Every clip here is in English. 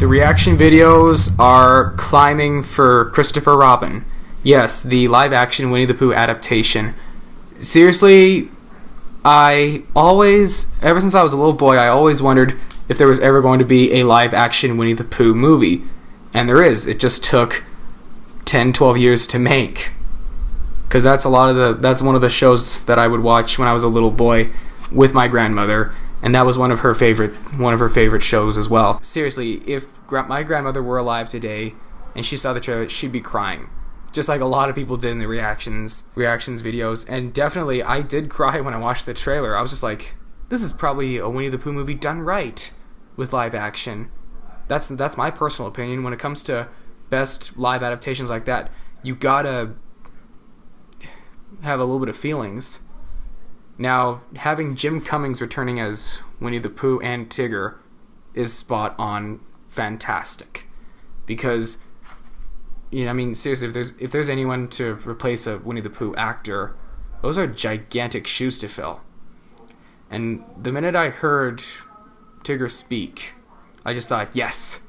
The reaction videos are climbing for Christopher Robin. Yes, the live-action Winnie the Pooh adaptation. Seriously, ever since I was a little boy, I always wondered if there was ever going to be a live-action Winnie the Pooh movie. And there is. It just took 10, 12 years to make. Because that's one of the shows that I would watch when I was a little boy with my grandmother, and that was one of her favorite shows as well. Seriously, if my grandmother were alive today and she saw the trailer, she'd be crying. Just like a lot of people did in the reactions videos. And definitely, I did cry when I watched the trailer. I was just like, this is probably a Winnie the Pooh movie done right with live action. That's my personal opinion. When it comes to best live adaptations like that, you gotta have a little bit of feelings. Now, having Jim Cummings returning as Winnie the Pooh and Tigger is spot on fantastic. Because, seriously, if there's anyone to replace a Winnie the Pooh actor, those are gigantic shoes to fill. And the minute I heard Tigger speak, I just thought, yes,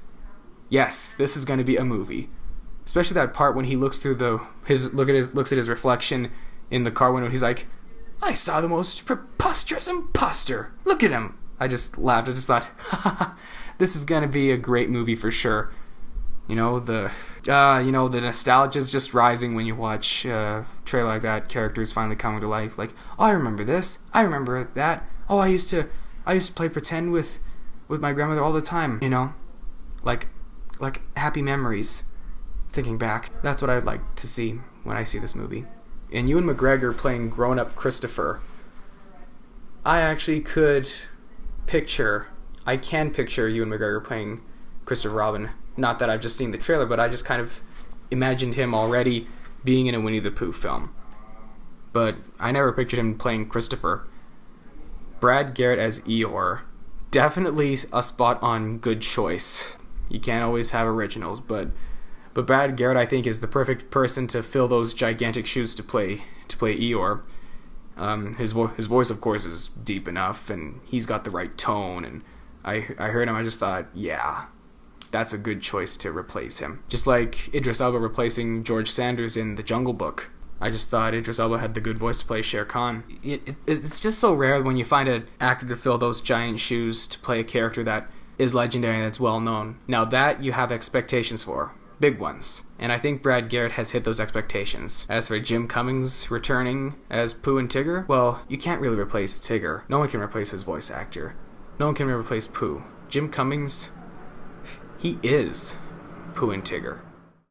this is going to be a movie. Especially that part when he looks through looks at his reflection in the car window. He's like, I saw the most preposterous imposter. Look at him. I just laughed. I just thought, this is going to be a great movie for sure. The nostalgia is just rising when you watch a trailer like that. Characters finally coming to life. Like, oh, I remember this. I remember that. Oh, I used to play pretend with my grandmother all the time. Like happy memories. Thinking back, that's what I'd like to see when I see this movie. And Ewan McGregor playing grown-up Christopher. I actually can picture Ewan McGregor playing Christopher Robin. Not that I've just seen the trailer, but I just kind of imagined him already being in a Winnie the Pooh film. But I never pictured him playing Christopher. Brad Garrett as Eeyore. Definitely a spot-on good choice. You can't always have originals, but Brad Garrett, I think, is the perfect person to fill those gigantic shoes to play Eeyore. His voice, of course, is deep enough, and he's got the right tone. And I heard him, I just thought, yeah, that's a good choice to replace him. Just like Idris Elba replacing George Sanders in The Jungle Book. I just thought Idris Elba had the good voice to play Shere Khan. It's just so rare when you find an actor to fill those giant shoes to play a character that is legendary and that's well known. Now that you have expectations for. Big ones. And I think Brad Garrett has hit those expectations. As for Jim Cummings returning as Pooh and Tigger, well, you can't really replace Tigger. No one can replace his voice actor. No one can replace Pooh. Jim Cummings, he is Pooh and Tigger.